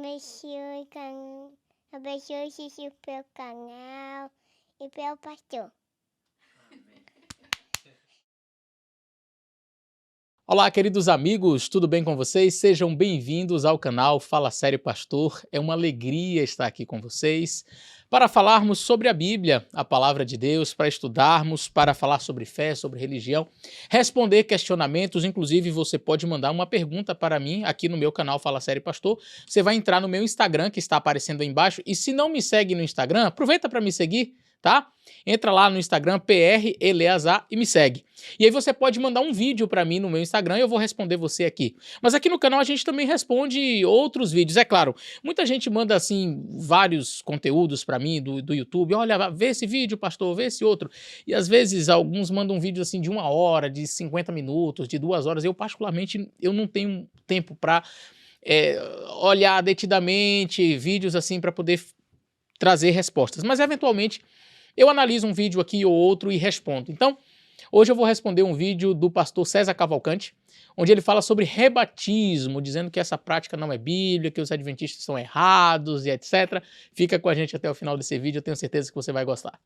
abençoe o pelo canal e pelo pastor. Olá, queridos amigos, tudo bem com vocês? Sejam bem-vindos ao canal Fala Sério Pastor. É uma alegria estar aqui com vocês para falarmos sobre a Bíblia, a Palavra de Deus, para estudarmos, para falar sobre fé, sobre religião, responder questionamentos. Inclusive, você pode mandar uma pergunta para mim aqui no meu canal Fala Sério Pastor. Você vai entrar no meu Instagram, que está aparecendo aí embaixo, e se não me segue no Instagram, aproveita para me seguir, tá? Entra lá no Instagram, PR Eleazar, e me segue. E aí você pode mandar um vídeo para mim no meu Instagram e eu vou responder você aqui. Mas aqui no canal a gente também responde outros vídeos, é claro. Muita gente manda, assim, vários conteúdos para mim do YouTube. Olha, vê esse vídeo, pastor, vê esse outro. E às vezes alguns mandam vídeos assim de 1 hora, de 50 minutos, de 2 horas. Eu particularmente, eu não tenho tempo para olhar detidamente vídeos assim para poder trazer respostas. Mas eventualmente eu analiso um vídeo aqui ou outro e respondo. Então, hoje eu vou responder um vídeo do pastor César Cavalcante, onde ele fala sobre rebatismo, dizendo que essa prática não é bíblica, que os adventistas são errados e etc. Fica com a gente até o final desse vídeo, eu tenho certeza que você vai gostar.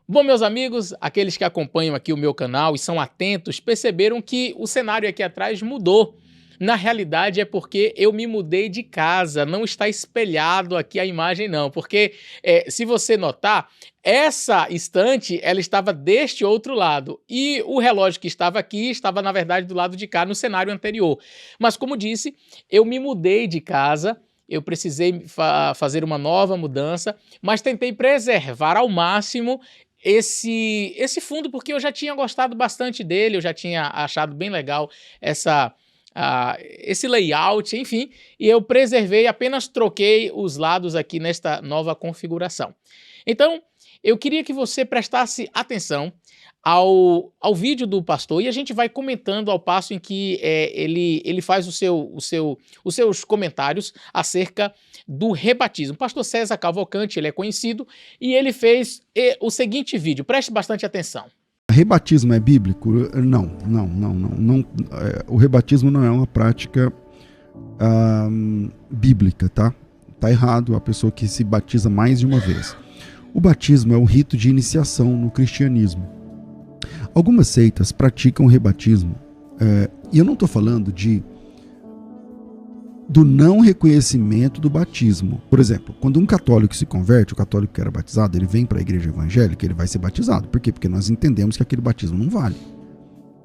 Bom, meus amigos, aqueles que acompanham aqui o meu canal e são atentos, perceberam que o cenário aqui atrás mudou. Na realidade é porque eu me mudei de casa, não está espelhado aqui a imagem não, porque se você notar, essa estante ela estava deste outro lado e o relógio que estava aqui estava na verdade do lado de cá no cenário anterior. Mas como disse, eu me mudei de casa, eu precisei fazer uma nova mudança, mas tentei preservar ao máximo esse fundo, porque eu já tinha gostado bastante dele, eu já tinha achado bem legal esse layout, enfim, e eu preservei, apenas troquei os lados aqui nesta nova configuração. Então, eu queria que você prestasse atenção ao vídeo do pastor e a gente vai comentando ao passo em que ele faz os seus comentários acerca do rebatismo. O pastor César Cavalcante, ele é conhecido e ele fez o seguinte vídeo, preste bastante atenção. Rebatismo é bíblico? Não. O rebatismo não é uma prática bíblica, tá? Tá errado a pessoa que se batiza mais de uma vez. O batismo é um rito de iniciação no cristianismo. Algumas seitas praticam o rebatismo, e eu não estou falando do não reconhecimento do batismo. Por exemplo, quando um católico se converte, o católico que era batizado, ele vem para a igreja evangélica, ele vai ser batizado. Por quê? Porque nós entendemos que aquele batismo não vale.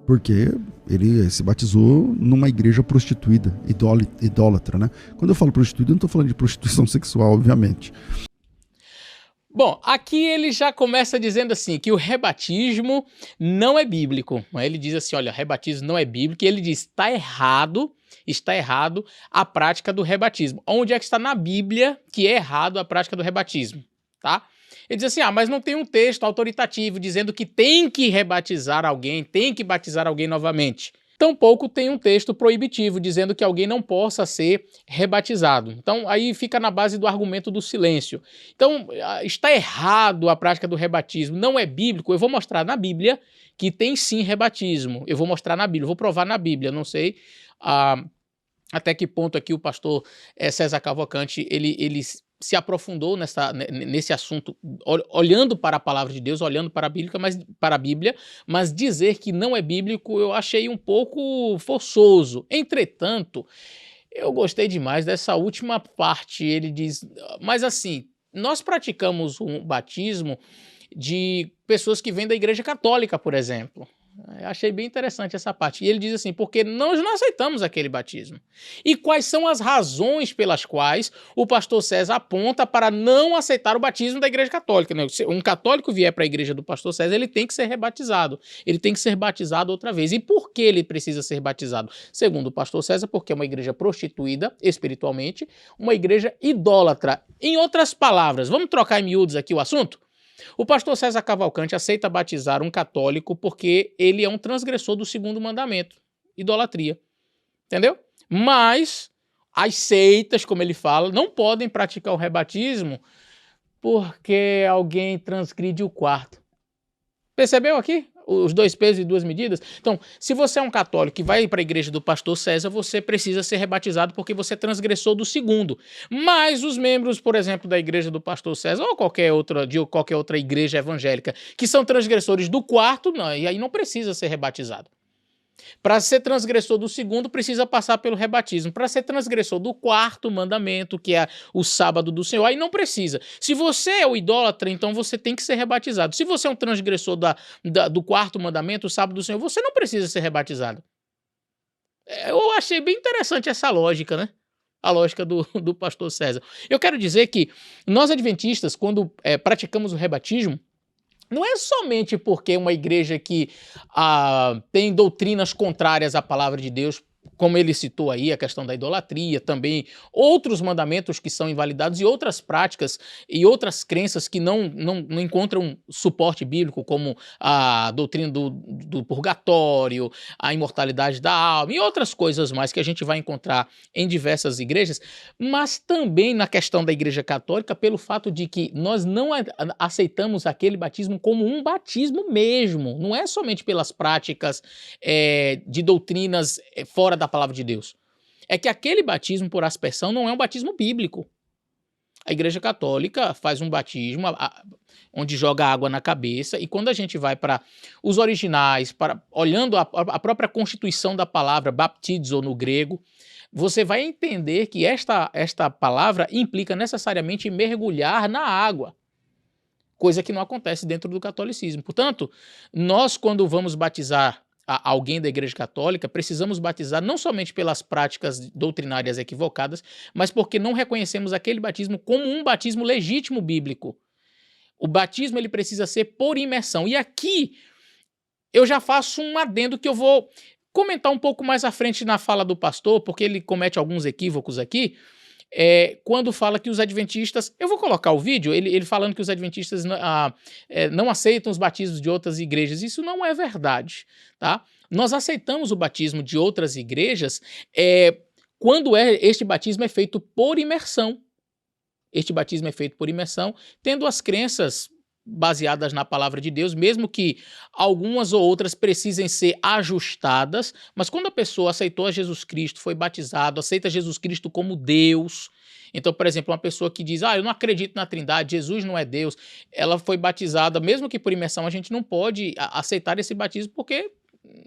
Porque ele se batizou numa igreja prostituída, idólatra, né? Quando eu falo prostituída, eu não estou falando de prostituição sexual, obviamente. Bom, aqui ele já começa dizendo assim, que o rebatismo não é bíblico. Ele diz assim, olha, rebatismo não é bíblico, e ele diz, está errado a prática do rebatismo. Onde é que está na Bíblia que é errado a prática do rebatismo, tá? Ele diz assim, mas não tem um texto autoritativo dizendo que tem que rebatizar alguém, tem que batizar alguém novamente. Tampouco tem um texto proibitivo dizendo que alguém não possa ser rebatizado. Então, aí fica na base do argumento do silêncio. Então, está errado a prática do rebatismo, não é bíblico. Eu vou mostrar na Bíblia que tem sim rebatismo. Eu vou mostrar na Bíblia, vou provar na Bíblia. Não sei até que ponto aqui o pastor César Cavalcante, ele se aprofundou nesse assunto, olhando para a palavra de Deus, olhando para a Bíblia, mas dizer que não é bíblico eu achei um pouco forçoso. Entretanto, eu gostei demais dessa última parte. Ele diz, mas assim, nós praticamos um batismo de pessoas que vêm da Igreja Católica, por exemplo. Eu achei bem interessante essa parte. E ele diz assim, porque nós não aceitamos aquele batismo. E quais são as razões pelas quais o pastor César aponta para não aceitar o batismo da Igreja Católica? Se um católico vier para a igreja do pastor César, ele tem que ser rebatizado. Ele tem que ser batizado outra vez. E por que ele precisa ser batizado? Segundo o pastor César, porque é uma igreja prostituída espiritualmente, uma igreja idólatra. Em outras palavras, vamos trocar em miúdos aqui o assunto? O pastor César Cavalcante aceita batizar um católico porque ele é um transgressor do 2º mandamento, idolatria, entendeu? Mas as seitas, como ele fala, não podem praticar o rebatismo porque alguém transgride o quarto. Percebeu aqui? Os 2 pesos e 2 medidas? Então, se você é um católico que vai para a igreja do pastor César, você precisa ser rebatizado porque você transgressou do segundo. Mas os membros, por exemplo, da igreja do pastor César ou de qualquer outra igreja evangélica que são transgressores do quarto, não, e aí não precisa ser rebatizado. Para ser transgressor do segundo, precisa passar pelo rebatismo. Para ser transgressor do quarto mandamento, que é o sábado do Senhor, aí não precisa. Se você é o idólatra, então você tem que ser rebatizado. Se você é um transgressor do quarto mandamento, o sábado do Senhor, você não precisa ser rebatizado. Eu achei bem interessante essa lógica, né? A lógica do pastor César. Eu quero dizer que nós adventistas, quando praticamos o rebatismo, não é somente porque uma igreja que tem doutrinas contrárias à palavra de Deus, como ele citou aí, a questão da idolatria, também outros mandamentos que são invalidados e outras práticas e outras crenças que não encontram suporte bíblico, como a doutrina do purgatório, a imortalidade da alma e outras coisas mais que a gente vai encontrar em diversas igrejas, mas também na questão da igreja católica, pelo fato de que nós não aceitamos aquele batismo como um batismo mesmo, não é somente pelas práticas de doutrinas fora da palavra de Deus. É que aquele batismo por aspersão não é um batismo bíblico. A Igreja Católica faz um batismo onde joga água na cabeça, e quando a gente vai para os originais, olhando a própria constituição da palavra, baptizo no grego, você vai entender que esta palavra implica necessariamente mergulhar na água, coisa que não acontece dentro do catolicismo. Portanto, nós, quando vamos batizar alguém da Igreja Católica, precisamos batizar não somente pelas práticas doutrinárias equivocadas, mas porque não reconhecemos aquele batismo como um batismo legítimo bíblico. O batismo ele precisa ser por imersão. E aqui eu já faço um adendo que eu vou comentar um pouco mais à frente na fala do pastor, porque ele comete alguns equívocos aqui, quando fala que os adventistas... Eu vou colocar o vídeo, ele falando que os adventistas não aceitam os batismos de outras igrejas. Isso não é verdade, tá? Nós aceitamos o batismo de outras igrejas quando este batismo é feito por imersão. Este batismo é feito por imersão, tendo as crenças baseadas na palavra de Deus, mesmo que algumas ou outras precisem ser ajustadas, mas quando a pessoa aceitou a Jesus Cristo, foi batizado, aceita Jesus Cristo como Deus. Então, por exemplo, uma pessoa que diz, eu não acredito na Trindade, Jesus não é Deus, ela foi batizada, mesmo que por imersão, a gente não pode aceitar esse batismo porque,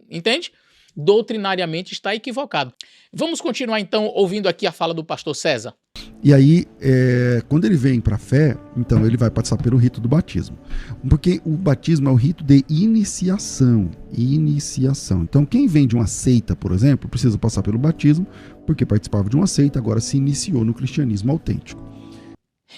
entende? Doutrinariamente está equivocado. Vamos continuar então ouvindo aqui a fala do pastor César. E aí, quando ele vem para a fé, então ele vai passar pelo rito do batismo. Porque o batismo é o rito de iniciação. Então, quem vem de uma seita, por exemplo, precisa passar pelo batismo, porque participava de uma seita, agora se iniciou no cristianismo autêntico.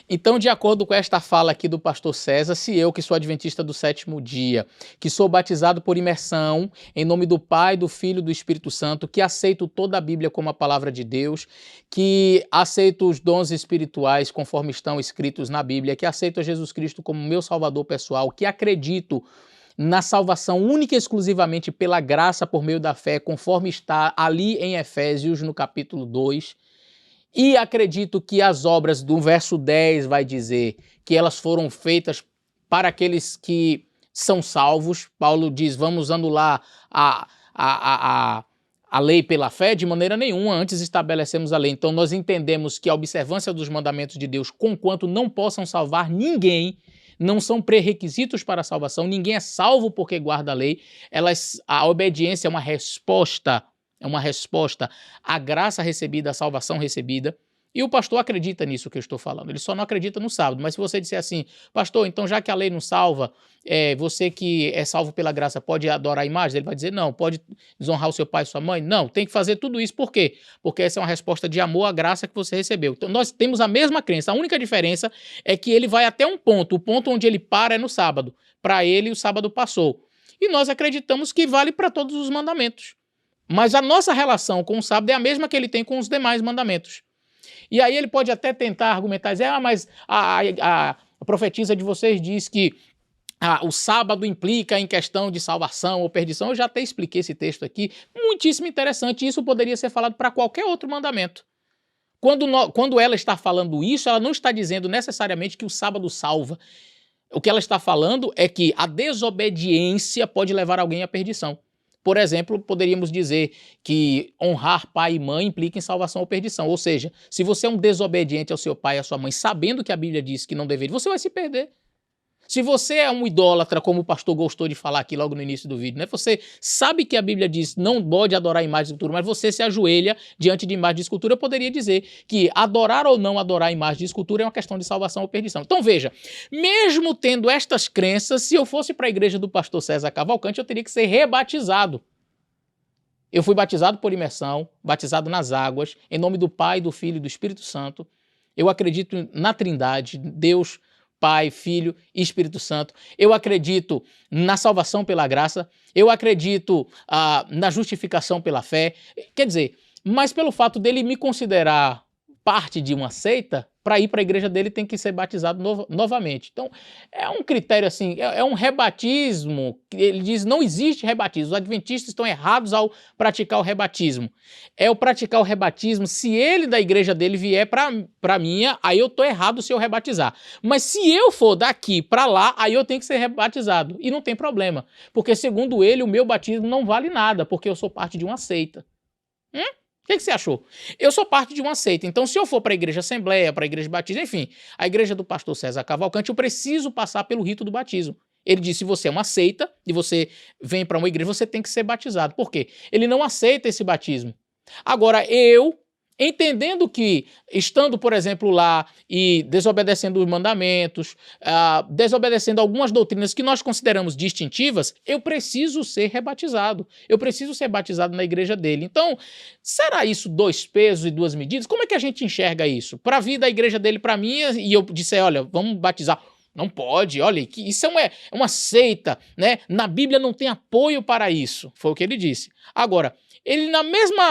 Então, de acordo com esta fala aqui do pastor César, se eu, que sou adventista do 7º dia, que sou batizado por imersão, em nome do Pai, do Filho e do Espírito Santo, que aceito toda a Bíblia como a palavra de Deus, que aceito os dons espirituais conforme estão escritos na Bíblia, que aceito a Jesus Cristo como meu salvador pessoal, que acredito na salvação única e exclusivamente pela graça por meio da fé, conforme está ali em Efésios, no capítulo 2, e acredito que as obras do verso 10 vai dizer que elas foram feitas para aqueles que são salvos. Paulo diz, vamos anular a lei pela fé? De maneira nenhuma, antes estabelecemos a lei. Então nós entendemos que a observância dos mandamentos de Deus, conquanto não possam salvar ninguém, não são pré-requisitos para a salvação, ninguém é salvo porque guarda a lei, a obediência é uma resposta à graça recebida, à salvação recebida, e o pastor acredita nisso que eu estou falando, ele só não acredita no sábado. Mas se você disser assim, pastor, então já que a lei não salva, você que é salvo pela graça pode adorar imagens? Ele vai dizer, não. Pode desonrar o seu pai e sua mãe? Não, tem que fazer tudo isso. Por quê? Porque essa é uma resposta de amor à graça que você recebeu. Então nós temos a mesma crença, a única diferença é que ele vai até um ponto, o ponto onde ele para é no sábado. Para ele o sábado passou. E nós acreditamos que vale para todos os mandamentos. Mas a nossa relação com o sábado é a mesma que ele tem com os demais mandamentos. E aí ele pode até tentar argumentar, dizer, mas a profetisa de vocês diz que o sábado implica em questão de salvação ou perdição. Eu já até expliquei esse texto aqui, muitíssimo interessante. Isso poderia ser falado para qualquer outro mandamento. Quando ela está falando isso, ela não está dizendo necessariamente que o sábado salva. O que ela está falando é que a desobediência pode levar alguém à perdição. Por exemplo, poderíamos dizer que honrar pai e mãe implica em salvação ou perdição. Ou seja, se você é um desobediente ao seu pai e à sua mãe, sabendo que a Bíblia diz que não deveria, você vai se perder. Se você é um idólatra, como o pastor gostou de falar aqui logo no início do vídeo, né? Você sabe que a Bíblia diz não pode adorar imagem de escultura, mas você se ajoelha diante de imagem de escultura, eu poderia dizer que adorar ou não adorar imagem de escultura é uma questão de salvação ou perdição. Então veja, mesmo tendo estas crenças, se eu fosse para a igreja do pastor César Cavalcante, eu teria que ser rebatizado. Eu fui batizado por imersão, batizado nas águas, em nome do Pai, do Filho e do Espírito Santo. Eu acredito na Trindade, Deus, Pai, Filho e Espírito Santo. Eu acredito na salvação pela graça. Eu acredito na justificação pela fé. Quer dizer, mas pelo fato dele me considerar parte de uma seita, para ir para a igreja dele tem que ser batizado novamente. Então, é um critério assim, é um rebatismo. Ele diz não existe rebatismo. Os adventistas estão errados ao praticar o rebatismo. É o praticar o rebatismo, se ele da igreja dele vier para minha, aí eu estou errado se eu rebatizar. Mas se eu for daqui para lá, aí eu tenho que ser rebatizado. E não tem problema, porque segundo ele, o meu batismo não vale nada, porque eu sou parte de uma seita. O que você achou? Eu sou parte de uma seita, então se eu for para a igreja Assembleia, para a igreja Batista, enfim, a igreja do pastor César Cavalcante, eu preciso passar pelo rito do batismo. Ele disse, se você é uma seita e você vem para uma igreja, você tem que ser batizado. Por quê? Ele não aceita esse batismo. Agora, eu, entendendo que, estando, por exemplo, lá e desobedecendo os mandamentos, desobedecendo algumas doutrinas que nós consideramos distintivas, eu preciso ser rebatizado. Eu preciso ser batizado na igreja dele. Então, será isso 2 pesos e 2 medidas? Como é que a gente enxerga isso? Para vir da igreja dele para mim, e eu disse, olha, vamos batizar. Não pode, olha, isso é uma seita, né? Na Bíblia não tem apoio para isso. Foi o que ele disse. Agora, ele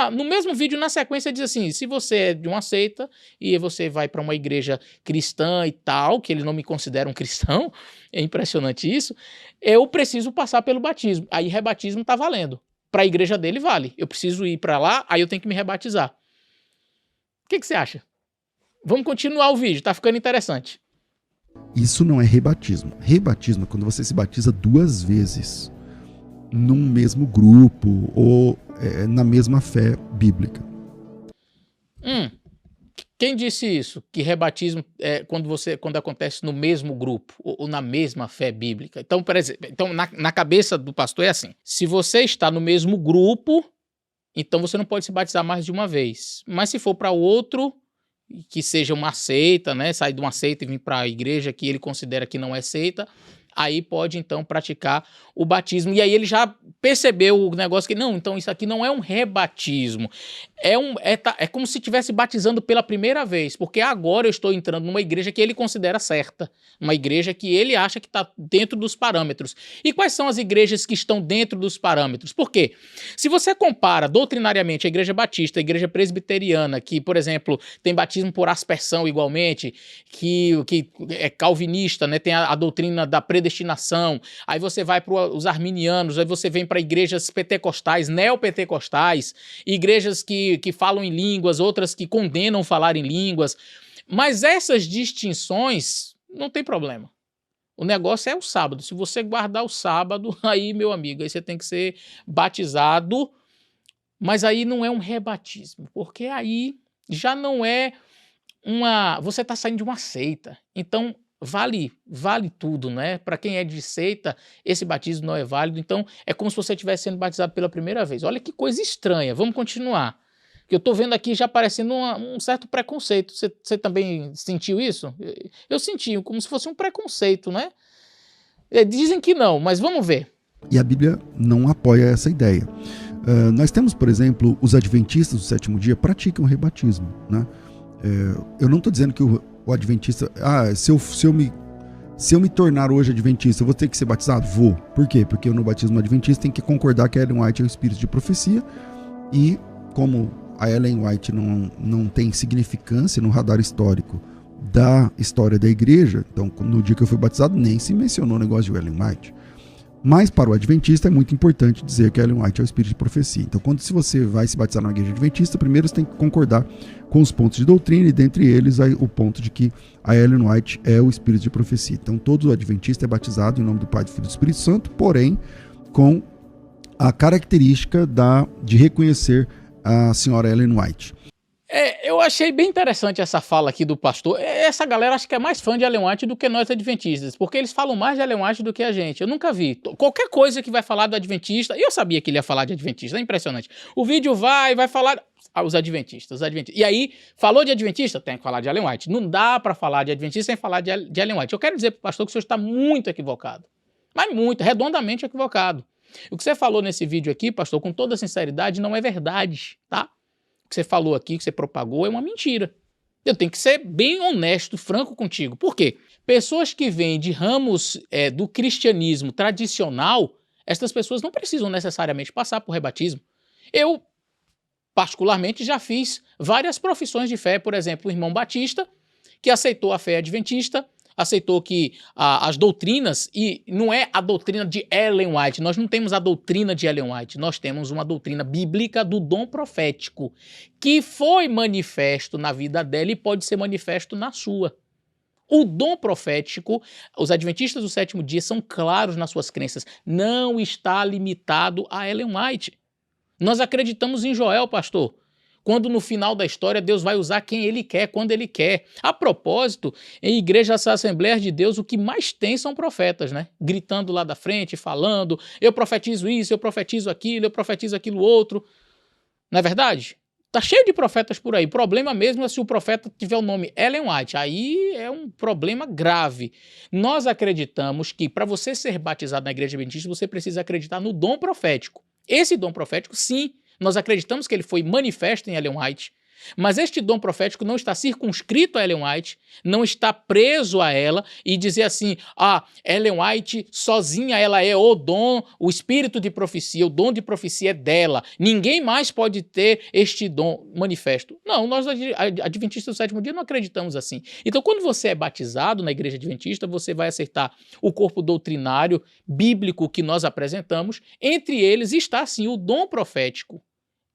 no mesmo vídeo, na sequência, diz assim, se você é de uma seita e você vai para uma igreja cristã e tal, que ele não me considera um cristão, é impressionante isso, eu preciso passar pelo batismo. Aí rebatismo está valendo. Para a igreja dele vale. Eu preciso ir para lá, aí eu tenho que me rebatizar. O que você acha? Vamos continuar o vídeo, tá ficando interessante. Isso não é rebatismo. Rebatismo é quando você se batiza 2 vezes num mesmo grupo ou na mesma fé bíblica. Quem disse isso? Que rebatismo é quando acontece no mesmo grupo ou na mesma fé bíblica. Então, por exemplo, na cabeça do pastor é assim: se você está no mesmo grupo, então você não pode se batizar mais de uma vez. Mas se for para outro, que seja uma seita, né? Sair de uma seita e vir para a igreja que ele considera que não é seita, aí pode então praticar o batismo. E aí ele já percebeu o negócio que não, então isso aqui não é um rebatismo, é como se estivesse batizando pela primeira vez, porque agora eu estou entrando numa igreja que ele considera certa, uma igreja que ele acha que está dentro dos parâmetros. E quais são as igrejas que estão dentro dos parâmetros? Por quê? Se você compara doutrinariamente a igreja batista, a igreja presbiteriana, que, por exemplo, tem batismo por aspersão igualmente, que é calvinista, né, tem a doutrina da predestinação, aí você vai para os arminianos, aí você vem para igrejas pentecostais, neopentecostais, igrejas que falam em línguas, outras que condenam falar em línguas, mas essas distinções não tem problema. O negócio é o sábado. Se você guardar o sábado, aí, meu amigo, aí você tem que ser batizado, mas aí não é um rebatismo, porque aí já não é você está saindo de uma seita, então vale tudo, né? Para quem é de seita, esse batismo não é válido, então é como se você estivesse sendo batizado pela primeira vez. Olha que coisa estranha, vamos continuar. Que eu estou vendo aqui já parecendo um certo preconceito. Você também sentiu isso? Eu senti, como se fosse um preconceito, né? Dizem que não, mas vamos ver. E a Bíblia não apoia essa ideia. Nós temos, por exemplo, os adventistas do 7º dia praticam rebatismo, né? Eu não estou dizendo que o adventista... se eu me tornar hoje adventista, eu vou ter que ser batizado? Vou. Por quê? Porque no batismo adventista tem que concordar que Ellen White é o espírito de profecia, e como a Ellen White não tem significância no radar histórico da história da igreja, então no dia que eu fui batizado nem se mencionou o negócio de Ellen White. Mas para o adventista é muito importante dizer que Ellen White é o espírito de profecia. Então, se você vai se batizar na igreja adventista, primeiro você tem que concordar com os pontos de doutrina, e dentre eles o ponto de que a Ellen White é o espírito de profecia. Então, todo adventista é batizado em nome do Pai, do Filho e do Espírito Santo, porém com a característica de reconhecer a senhora Ellen White. Eu achei bem interessante essa fala aqui do pastor. Essa galera acho que é mais fã de Ellen White do que nós adventistas, porque eles falam mais de Ellen White do que a gente. Eu nunca vi. Qualquer coisa que vai falar do adventista, e eu sabia que ele ia falar de adventista, é impressionante. O vídeo vai falar os adventistas. E aí, falou de adventista? Tem que falar de Ellen White. Não dá para falar de adventista sem falar de Ellen White. Eu quero dizer para o pastor que o senhor está muito equivocado. Mas muito, redondamente equivocado. O que você falou nesse vídeo aqui, pastor, com toda sinceridade, não é verdade, tá? O que você falou aqui, que você propagou, é uma mentira. Eu tenho que ser bem honesto, franco contigo. Por quê? Pessoas que vêm de ramos do cristianismo tradicional, essas pessoas não precisam necessariamente passar por rebatismo. Eu, particularmente, já fiz várias profissões de fé. Por exemplo, o irmão Batista, que aceitou a fé adventista, aceitou que as doutrinas, e não é a doutrina de Ellen White, nós não temos a doutrina de Ellen White, nós temos uma doutrina bíblica do dom profético, que foi manifesto na vida dela e pode ser manifesto na sua. O dom profético, os adventistas do sétimo dia são claros nas suas crenças, não está limitado a Ellen White. Nós acreditamos em Joel, pastor, quando no final da história Deus vai usar quem Ele quer, quando Ele quer. A propósito, em igrejas Assembleias de Deus, o que mais tem são profetas, né? Gritando lá da frente, falando, eu profetizo isso, eu profetizo aquilo outro. Não é verdade? Tá cheio de profetas por aí. O problema mesmo é se o profeta tiver o nome Ellen White. Aí é um problema grave. Nós acreditamos que para você ser batizado na igreja adventista, você precisa acreditar no dom profético. Esse dom profético, sim, nós acreditamos que ele foi manifesto em Ellen White, mas este dom profético não está circunscrito a Ellen White, não está preso a ela e dizer assim, Ellen White sozinha ela é o dom, o espírito de profecia, o dom de profecia é dela, ninguém mais pode ter este dom manifesto. Não, nós adventistas do sétimo dia não acreditamos assim. Então quando você é batizado na igreja adventista, você vai aceitar o corpo doutrinário bíblico que nós apresentamos, entre eles está sim o dom profético.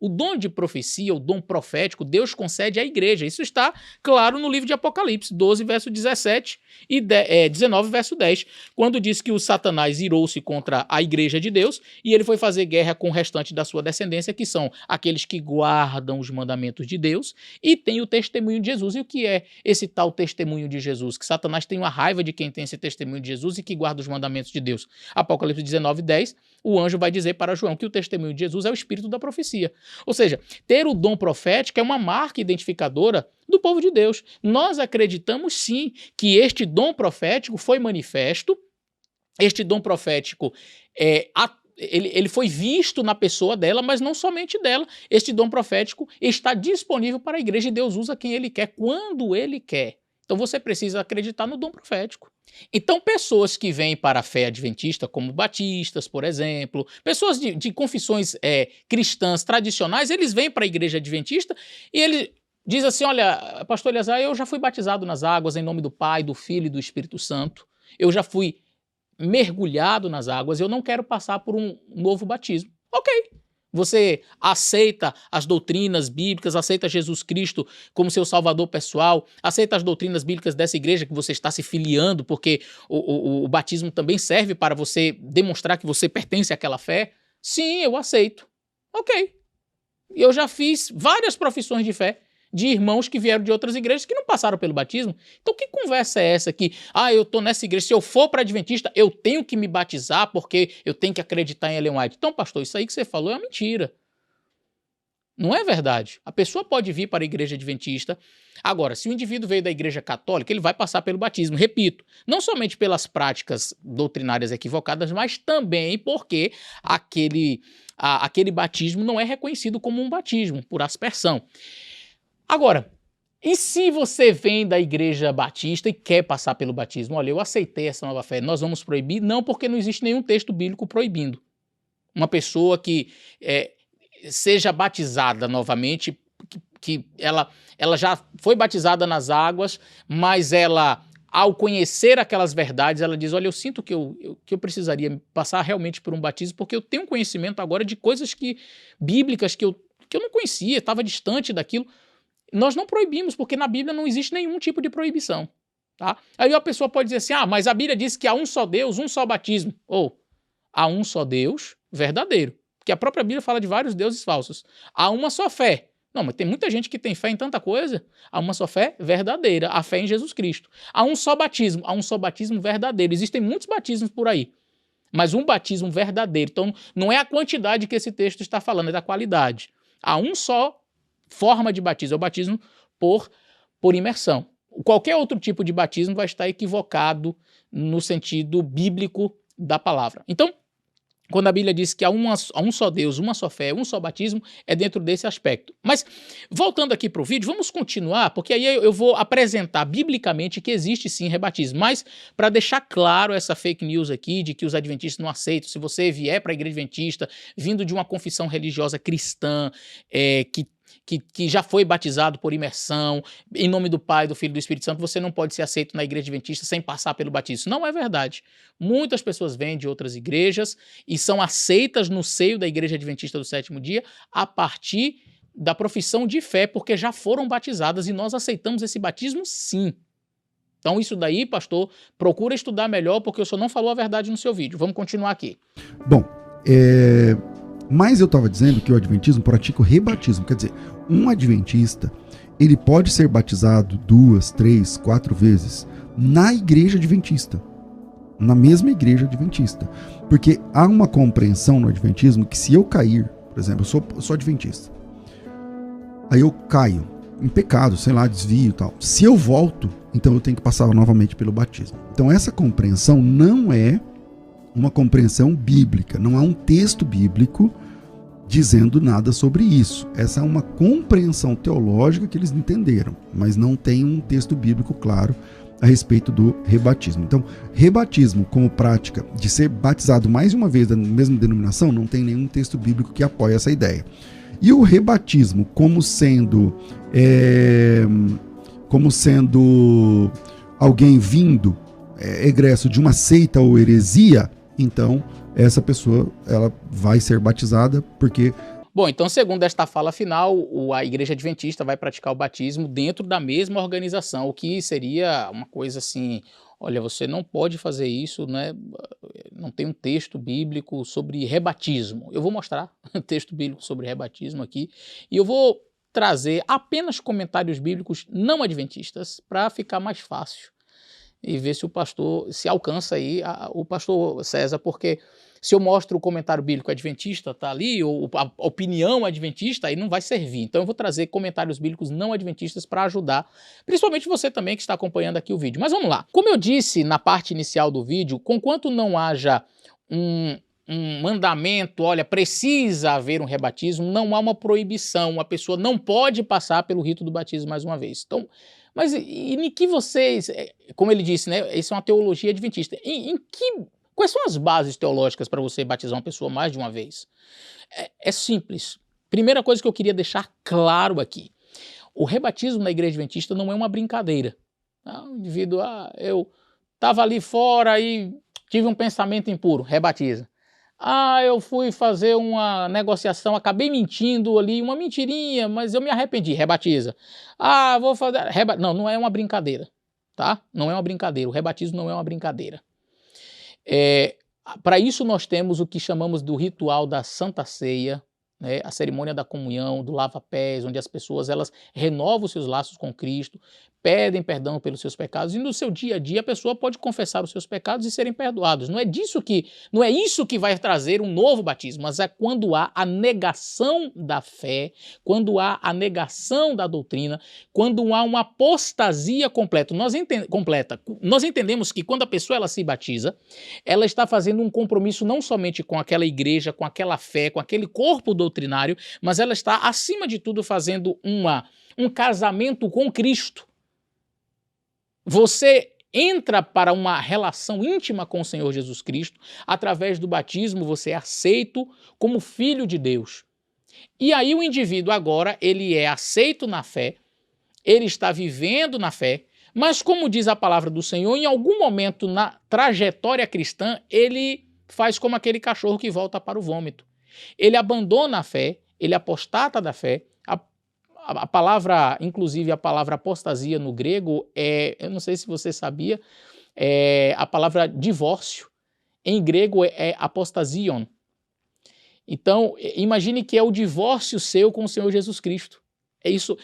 O dom de profecia, o dom profético, Deus concede à igreja. Isso está claro no livro de Apocalipse, 12, verso 17 e 19, verso 10, quando diz que o Satanás irou-se contra a igreja de Deus e ele foi fazer guerra com o restante da sua descendência, que são aqueles que guardam os mandamentos de Deus e tem o testemunho de Jesus. E o que é esse tal testemunho de Jesus? Que Satanás tem uma raiva de quem tem esse testemunho de Jesus e que guarda os mandamentos de Deus. Apocalipse 19, 10, o anjo vai dizer para João que o testemunho de Jesus é o espírito da profecia. Ou seja, ter o dom profético é uma marca identificadora do povo de Deus. Nós acreditamos sim que este dom profético foi manifesto, este dom profético ele foi visto na pessoa dela, mas não somente dela. Este dom profético está disponível para a igreja e Deus usa quem Ele quer, quando Ele quer. Então você precisa acreditar no dom profético. Então pessoas que vêm para a fé adventista, como batistas, por exemplo, pessoas de confissões cristãs tradicionais, eles vêm para a igreja adventista e ele diz assim, olha, pastor Eleazar, eu já fui batizado nas águas em nome do Pai, do Filho e do Espírito Santo, eu já fui mergulhado nas águas, eu não quero passar por um novo batismo. Ok. Você aceita as doutrinas bíblicas, aceita Jesus Cristo como seu salvador pessoal, aceita as doutrinas bíblicas dessa igreja que você está se filiando, porque o batismo também serve para você demonstrar que você pertence àquela fé? Sim, eu aceito. Ok. Eu já fiz várias profissões de fé de irmãos que vieram de outras igrejas que não passaram pelo batismo. Então que conversa é essa que, eu tô nessa igreja, se eu for para adventista, eu tenho que me batizar porque eu tenho que acreditar em Ellen White. Então, pastor, isso aí que você falou é uma mentira. Não é verdade. A pessoa pode vir para a igreja adventista. Agora, se o indivíduo veio da igreja católica, ele vai passar pelo batismo. Repito, não somente pelas práticas doutrinárias equivocadas, mas também porque aquele batismo não é reconhecido como um batismo, por aspersão. Agora, e se você vem da igreja batista e quer passar pelo batismo? Olha, eu aceitei essa nova fé, nós vamos proibir? Não, porque não existe nenhum texto bíblico proibindo. Uma pessoa que seja batizada novamente, que ela já foi batizada nas águas, mas ela ao conhecer aquelas verdades, ela diz, olha, eu sinto que eu precisaria passar realmente por um batismo, porque eu tenho conhecimento agora de coisas bíblicas que eu não conhecia, estava distante daquilo. Nós não proibimos, porque na Bíblia não existe nenhum tipo de proibição. Tá? Aí a pessoa pode dizer assim, mas a Bíblia diz que há um só Deus, um só batismo. Ou, há um só Deus verdadeiro. Porque a própria Bíblia fala de vários deuses falsos. Há uma só fé. Não, mas tem muita gente que tem fé em tanta coisa. Há uma só fé verdadeira, a fé em Jesus Cristo. Há um só batismo verdadeiro. Existem muitos batismos por aí, mas um batismo verdadeiro. Então, não é a quantidade que esse texto está falando, é da qualidade. Há um só forma de batismo, é o batismo por imersão. Qualquer outro tipo de batismo vai estar equivocado no sentido bíblico da palavra. Então, quando a Bíblia diz que há um só Deus, uma só fé, um só batismo, é dentro desse aspecto. Mas, voltando aqui para o vídeo, vamos continuar, porque aí eu vou apresentar biblicamente que existe sim rebatismo. Mas, para deixar claro essa fake news aqui, de que os adventistas não aceitam, se você vier para a igreja adventista, vindo de uma confissão religiosa cristã, que já foi batizado por imersão, em nome do Pai, do Filho e do Espírito Santo, você não pode ser aceito na igreja adventista sem passar pelo batismo. Isso não é verdade. Muitas pessoas vêm de outras igrejas e são aceitas no seio da igreja adventista do sétimo dia a partir da profissão de fé, porque já foram batizadas e nós aceitamos esse batismo sim. Então isso daí, pastor, procura estudar melhor, porque o senhor não falou a verdade no seu vídeo. Vamos continuar aqui. Bom, mas eu estava dizendo que o adventismo pratica o rebatismo, quer dizer, um adventista, ele pode ser batizado 2, 3, 4 vezes na igreja adventista, na mesma igreja adventista, porque há uma compreensão no adventismo que se eu cair, por exemplo, eu sou adventista, aí eu caio em pecado, sei lá, desvio e tal, se eu volto, então eu tenho que passar novamente pelo batismo. Então essa compreensão não é uma compreensão bíblica, não há um texto bíblico dizendo nada sobre isso. Essa é uma compreensão teológica que eles entenderam, mas não tem um texto bíblico claro a respeito do rebatismo. Então, rebatismo como prática de ser batizado mais de uma vez na mesma denominação, não tem nenhum texto bíblico que apoie essa ideia. E o rebatismo como sendo alguém vindo egresso de uma seita ou heresia, então essa pessoa ela vai ser batizada porque... Bom, então segundo esta fala final, a igreja adventista vai praticar o batismo dentro da mesma organização, o que seria uma coisa assim, olha, você não pode fazer isso, né? Não tem um texto bíblico sobre rebatismo. Eu vou mostrar um texto bíblico sobre rebatismo aqui e eu vou trazer apenas comentários bíblicos não adventistas para ficar mais fácil e ver se o pastor se alcança aí o pastor César, porque se eu mostro o comentário bíblico adventista, tá ali, ou a opinião adventista, aí não vai servir. Então eu vou trazer comentários bíblicos não adventistas para ajudar, principalmente você também que está acompanhando aqui o vídeo. Mas vamos lá. Como eu disse na parte inicial do vídeo, conquanto não haja um mandamento, olha, precisa haver um rebatismo, não há uma proibição, a pessoa não pode passar pelo rito do batismo mais uma vez. Então, mas em que vocês, como ele disse, né, isso é uma teologia adventista, quais são as bases teológicas para você batizar uma pessoa mais de uma vez? É simples. Primeira coisa que eu queria deixar claro aqui, o rebatismo na igreja adventista não é uma brincadeira. O indivíduo, eu estava ali fora e tive um pensamento impuro, rebatiza. Eu fui fazer uma negociação, acabei mentindo ali, uma mentirinha, mas eu me arrependi, rebatiza. Vou fazer... Não é uma brincadeira, tá? Não é uma brincadeira, o rebatismo não é uma brincadeira. Para isso nós temos o que chamamos do ritual da Santa Ceia, né? A cerimônia da comunhão, do lava-pés, onde as pessoas elas renovam os seus laços com Cristo, pedem perdão pelos seus pecados e no seu dia a dia a pessoa pode confessar os seus pecados e serem perdoados. Não é isso que vai trazer um novo batismo, mas é quando há a negação da fé, quando há a negação da doutrina, quando há uma apostasia completa. Nós entendemos que quando a pessoa ela se batiza, ela está fazendo um compromisso não somente com aquela igreja, com aquela fé, com aquele corpo doutrinário, mas ela está acima de tudo fazendo um casamento com Cristo. Você entra para uma relação íntima com o Senhor Jesus Cristo, através do batismo você é aceito como filho de Deus. E aí o indivíduo agora, ele é aceito na fé, ele está vivendo na fé, Mas como diz a palavra do Senhor, em algum momento na trajetória cristã, ele faz como aquele cachorro que volta para o vômito. Ele abandona a fé, ele apostata da fé. A palavra, inclusive a palavra apostasia no grego, eu não sei se você sabia, é a palavra divórcio. Em grego é apostasion. Então, imagine que é o divórcio seu com o Senhor Jesus Cristo. É isso.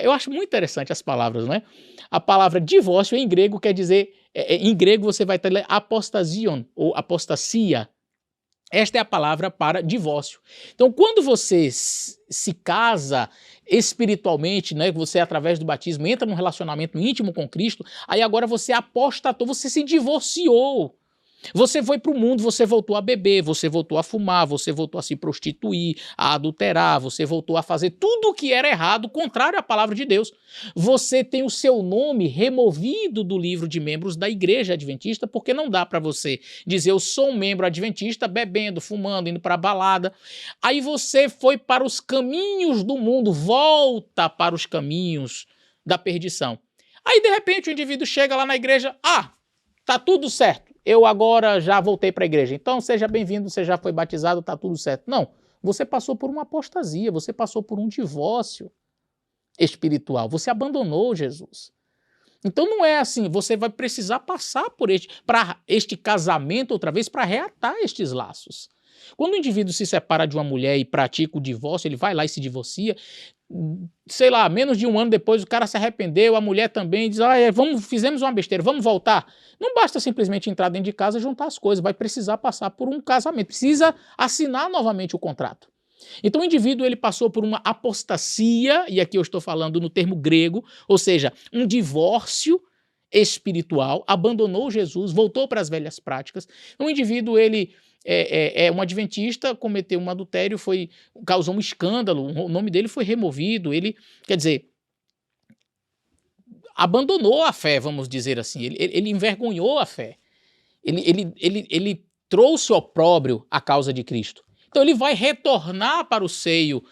Eu acho muito interessante as palavras, não é? A palavra divórcio em grego quer dizer, em grego você vai ter apostasion ou apostasia. Esta é a palavra para divórcio. Então, quando você se casa espiritualmente, né, você através do batismo entra num relacionamento íntimo com Cristo, aí agora você apostatou, você se divorciou. Você foi para o mundo, você voltou a beber, você voltou a fumar, você voltou a se prostituir, a adulterar, você voltou a fazer tudo o que era errado, contrário à palavra de Deus. Você tem o seu nome removido do livro de membros da igreja adventista, porque não dá para você dizer eu sou um membro adventista bebendo, fumando, indo para a balada. Aí você foi para os caminhos do mundo, volta para os caminhos da perdição. Aí de repente o indivíduo chega lá na igreja, tá tudo certo. Eu agora já voltei para a igreja. Então seja bem-vindo, você já foi batizado, está tudo certo. Não, você passou por uma apostasia, você passou por um divórcio espiritual, você abandonou Jesus. Então não é assim, você vai precisar passar por este casamento outra vez para reatar estes laços. Quando o indivíduo se separa de uma mulher e pratica o divórcio, ele vai lá e se divorcia, sei lá, menos de um ano depois o cara se arrependeu, a mulher também diz, fizemos uma besteira, vamos voltar. Não basta simplesmente entrar dentro de casa e juntar as coisas, vai precisar passar por um casamento, precisa assinar novamente o contrato. Então o indivíduo ele passou por uma apostasia, e aqui eu estou falando no termo grego, ou seja, um divórcio espiritual, abandonou Jesus, voltou para as velhas práticas. O indivíduo ele é um adventista, cometeu um adultério, causou um escândalo, o nome dele foi removido, ele, quer dizer, abandonou a fé, vamos dizer assim, ele envergonhou a fé, ele trouxe opróbrio à causa de Cristo. Então ele vai retornar para o seio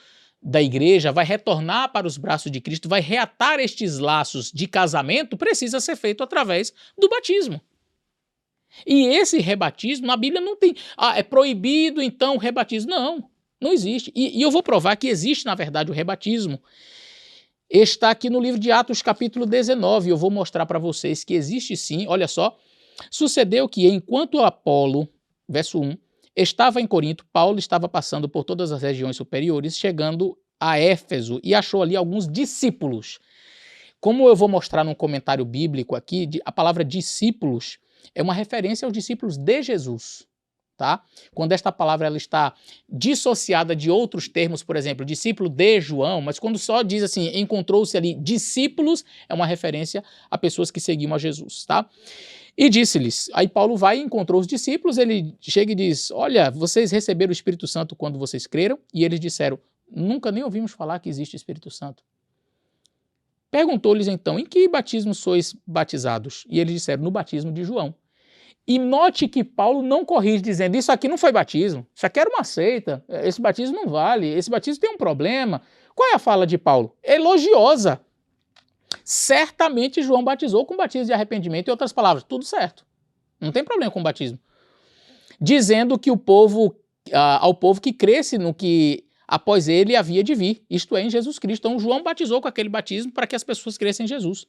da igreja, vai retornar para os braços de Cristo, vai reatar estes laços de casamento, precisa ser feito através do batismo. E esse rebatismo, na Bíblia não tem, é proibido então o rebatismo. Não existe. E eu vou provar que existe, na verdade, o rebatismo. Está aqui no livro de Atos, capítulo 19, eu vou mostrar para vocês que existe sim, olha só. Sucedeu que enquanto Apolo, verso 1, estava em Corinto, Paulo estava passando por todas as regiões superiores, chegando a Éfeso e achou ali alguns discípulos. Como eu vou mostrar num comentário bíblico aqui, a palavra discípulos é uma referência aos discípulos de Jesus, tá? Quando esta palavra ela está dissociada de outros termos, por exemplo, discípulo de João, mas quando só diz assim, encontrou-se ali discípulos, é uma referência a pessoas que seguiam a Jesus, tá? E disse-lhes, aí Paulo vai e encontrou os discípulos, ele chega e diz, olha, vocês receberam o Espírito Santo quando vocês creram? E eles disseram, nunca nem ouvimos falar que existe Espírito Santo. Perguntou-lhes então, em que batismo sois batizados? E eles disseram, no batismo de João. E note que Paulo não corrige dizendo, isso aqui não foi batismo, isso aqui era uma seita, esse batismo não vale, esse batismo tem um problema. Qual é a fala de Paulo? Elogiosa. Certamente João batizou com batismo de arrependimento, em outras palavras, tudo certo. Não tem problema com o batismo. Dizendo que ao povo que cresce no que após ele havia de vir, isto é, em Jesus Cristo. Então João batizou com aquele batismo para que as pessoas crescem em Jesus.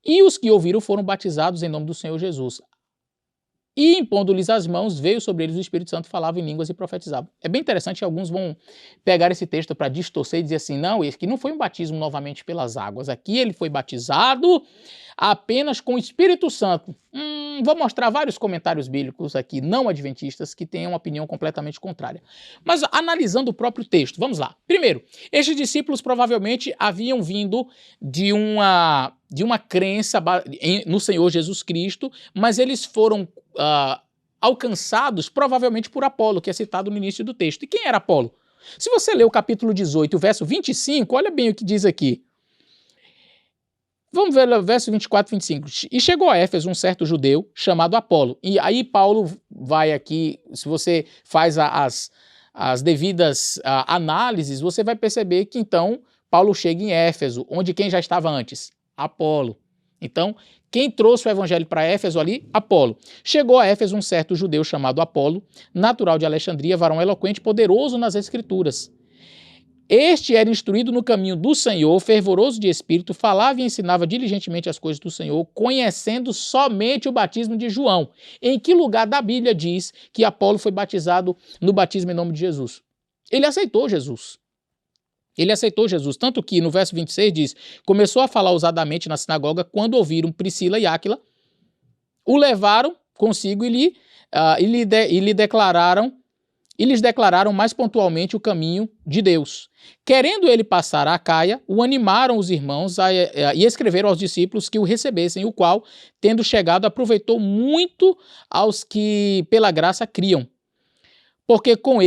E os que ouviram foram batizados em nome do Senhor Jesus. E impondo-lhes as mãos, veio sobre eles o Espírito Santo, falava em línguas e profetizava. É bem interessante que alguns vão pegar esse texto para distorcer e dizer assim, não, esse aqui não foi um batismo novamente pelas águas, aqui ele foi batizado apenas com o Espírito Santo. Vou mostrar vários comentários bíblicos aqui, não adventistas, que têm uma opinião completamente contrária. Mas analisando o próprio texto, vamos lá. Primeiro, estes discípulos provavelmente haviam vindo de uma crença no Senhor Jesus Cristo, mas eles foram alcançados provavelmente por Apolo, que é citado no início do texto. E quem era Apolo? Se você ler o capítulo 18, o verso 25, olha bem o que diz aqui. Vamos ver o verso 24 e 25. E chegou a Éfeso um certo judeu chamado Apolo. E aí Paulo vai aqui, se você faz as devidas análises, você vai perceber que então Paulo chega em Éfeso, onde quem já estava antes? Apolo. Então, quem trouxe o evangelho para Éfeso ali? Apolo. Chegou a Éfeso um certo judeu chamado Apolo, natural de Alexandria, varão eloquente, poderoso nas escrituras. Este era instruído no caminho do Senhor, fervoroso de espírito, falava e ensinava diligentemente as coisas do Senhor, conhecendo somente o batismo de João. Em que lugar da Bíblia diz que Apolo foi batizado no batismo em nome de Jesus? Ele aceitou Jesus. Ele aceitou Jesus, tanto que no verso 26 diz, começou a falar ousadamente na sinagoga quando ouviram Priscila e Áquila, o levaram consigo e lhes declararam mais pontualmente o caminho de Deus. Querendo ele passar a Acaia, o animaram os irmãos e escreveram aos discípulos que o recebessem, o qual, tendo chegado, aproveitou muito aos que pela graça criam, porque com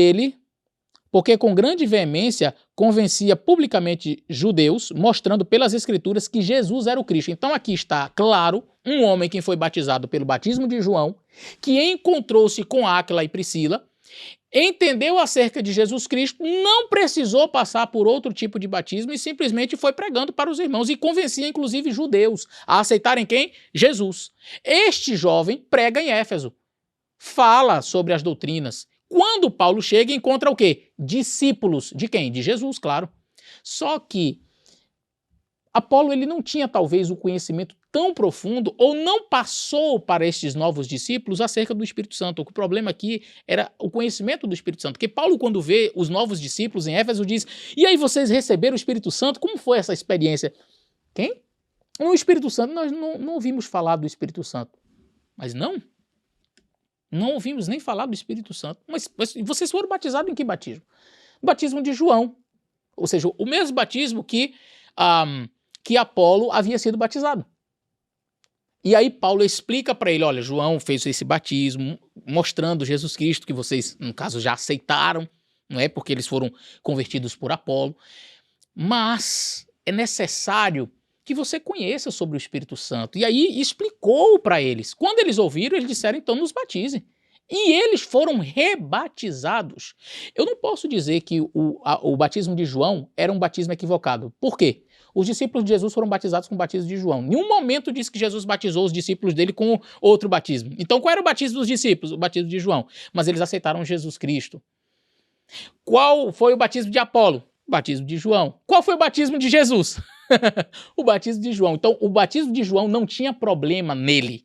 grande veemência convencia publicamente judeus, mostrando pelas escrituras que Jesus era o Cristo. Então aqui está claro um homem que foi batizado pelo batismo de João, que encontrou-se com Áquila e Priscila, entendeu acerca de Jesus Cristo, não precisou passar por outro tipo de batismo e simplesmente foi pregando para os irmãos e convencia inclusive judeus a aceitarem quem? Jesus. Este jovem prega em Éfeso, fala sobre as doutrinas. Quando Paulo chega, encontra o quê? Discípulos. De quem? De Jesus, claro. Só que Apolo ele não tinha talvez o conhecimento tão profundo ou não passou para estes novos discípulos acerca do Espírito Santo. O problema aqui era o conhecimento do Espírito Santo. Porque Paulo, quando vê os novos discípulos em Éfeso, diz, e aí vocês receberam o Espírito Santo? Como foi essa experiência? Quem? O Espírito Santo, nós não ouvimos falar do Espírito Santo. Mas não ouvimos nem falar do Espírito Santo. Mas vocês foram batizados em que batismo? Batismo de João. Ou seja, o mesmo batismo que Apolo havia sido batizado. E aí Paulo explica para ele, olha, João fez esse batismo, mostrando Jesus Cristo, que vocês, no caso, já aceitaram, não é? Porque eles foram convertidos por Apolo. Mas é necessário que você conheça sobre o Espírito Santo. E aí explicou para eles. Quando eles ouviram, eles disseram, então nos batize. E eles foram rebatizados. Eu não posso dizer que o batismo de João era um batismo equivocado. Por quê? Os discípulos de Jesus foram batizados com o batismo de João. Em nenhum momento diz que Jesus batizou os discípulos dele com outro batismo. Então qual era o batismo dos discípulos? O batismo de João. Mas eles aceitaram Jesus Cristo. Qual foi o batismo de Apolo? O batismo de João. Qual foi o batismo de Jesus? O batismo de João. Então, o batismo de João não tinha problema nele.